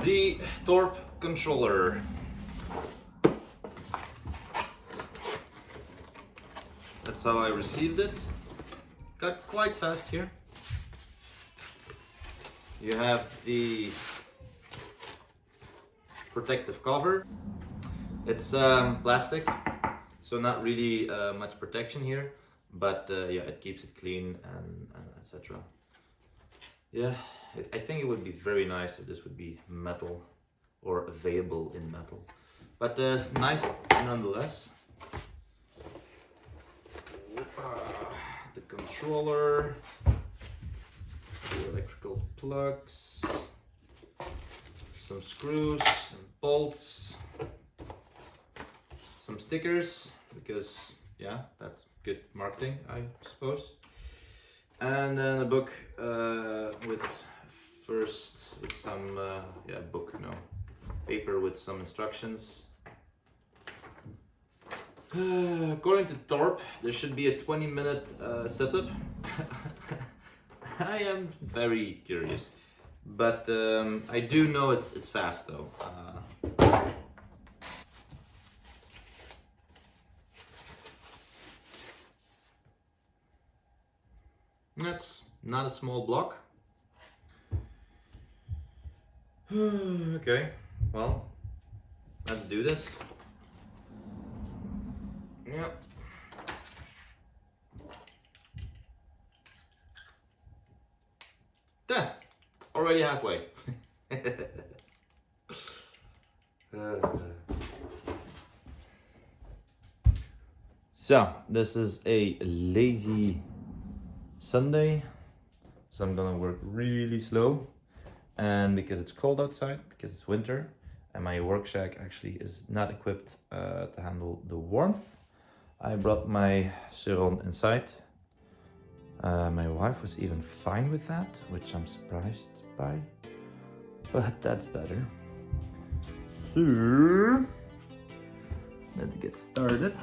The Torp controller. That's how I received it. Got quite fast here. You have the protective cover. It's plastic, so not really much protection here, but yeah, it keeps it clean and etc. Yeah, I think it would be very nice if this would be metal or available in metal, but nice nonetheless. The controller, the electrical plugs, some screws, some bolts, some stickers, because yeah, that's good marketing, I suppose. And then a book with some paper with some instructions. According to Torp, there should be a 20-minute setup. I am very curious, but I do know it's fast though. That's not a small block. Okay, well, let's do this. Yeah. There, already halfway. So, this is a lazy Sunday, so I'm gonna work really slow, and because it's cold outside, because it's winter, and my work shack actually is not equipped to handle the warmth, I brought my Surron inside. My wife was even fine with that, which I'm surprised by, but that's better. So, let's get started.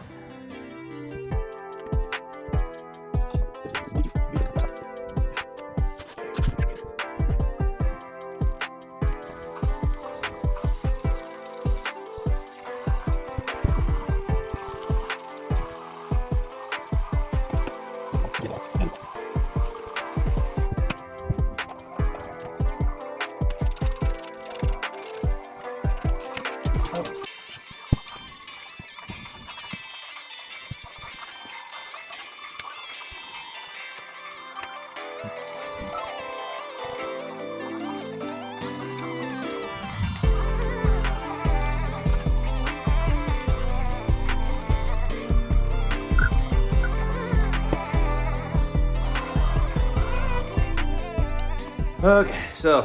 Okay, so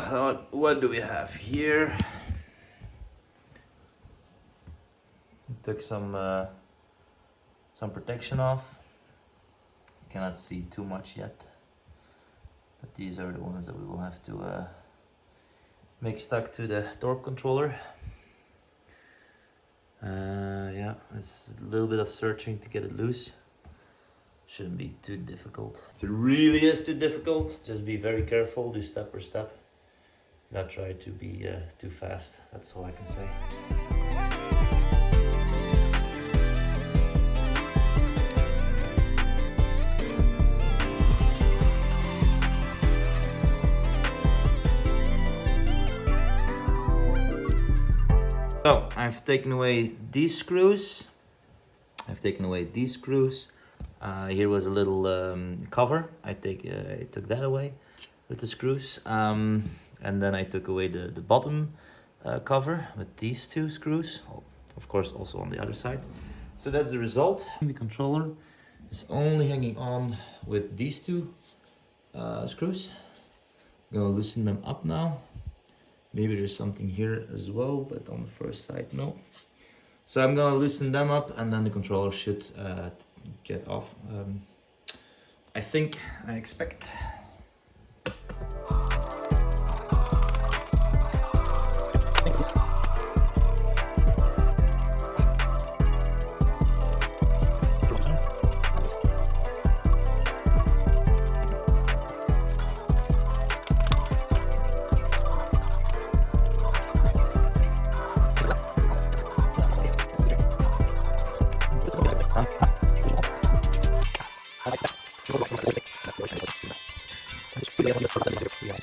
what do we have here? Took some protection off. You cannot see too much yet, but these are the ones that we will have to make stuck to the Torp controller. Yeah, it's a little bit of searching to get it loose. Shouldn't be too difficult. If it really is too difficult, just be very careful, do step per step. Not try to be too fast, that's all I can say. So, I've taken away these screws. Here was a little cover. I took that away with the screws, and then I took away the bottom cover with these two screws, of course also on the other side. So that's the result. The controller is only hanging on with these two screws. I'm gonna loosen them up now. Maybe there's something here as well, but on the first side, no. So I'm gonna loosen them up, and then the controller should get off. I expect.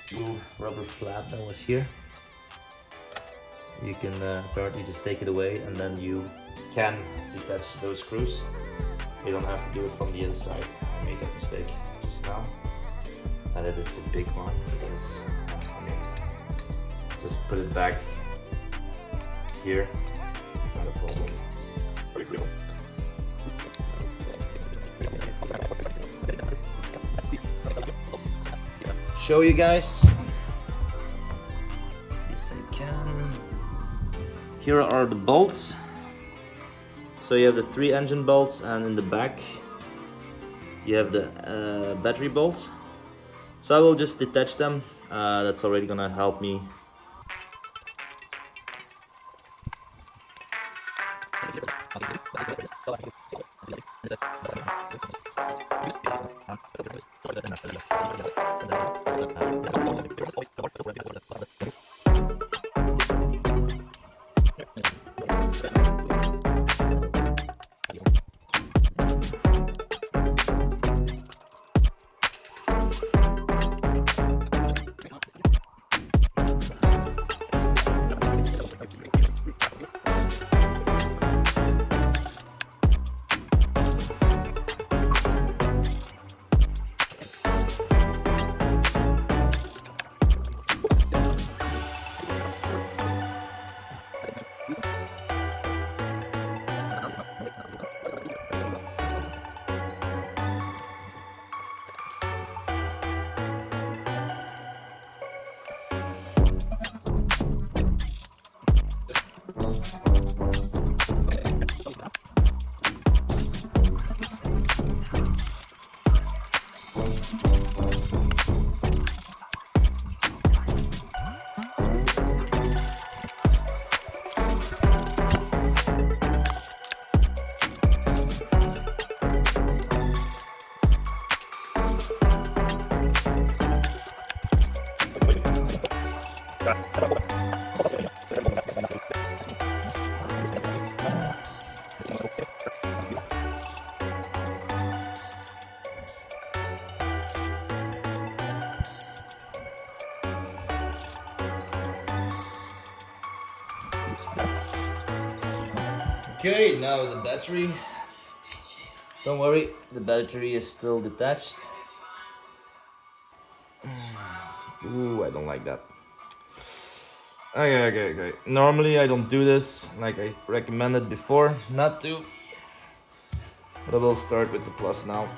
Blue rubber flap that was here. You can apparently just take it away, and then you can detach those screws. You don't have to do it from the inside. I made that mistake just now. And it is a big one because, I mean, just put it back here. It's not a problem. Show you guys. Yes, I can. Here are the bolts. So you have the 3 engine bolts, and in the back you have the battery bolts. So I will just detach them. That's already gonna help me. Okay, now the battery. Don't worry, the battery is still detached. Ooh, I don't like that. Okay. Normally I don't do this, like I recommended before, not to. But I will start with the plus now.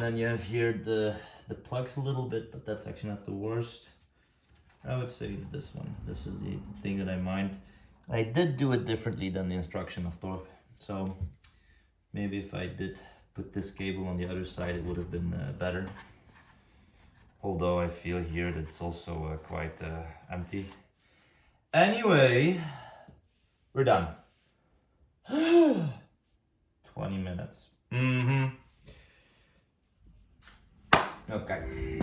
then you have here the plugs a little bit, but that's actually not the worst. I would say it's this one. This is the thing that I mind. I did do it differently than the instruction of Torp. So maybe if I did put this cable on the other side, it would have been better. Although I feel here that it's also quite empty. Anyway, we're done. 20 minutes. Okay.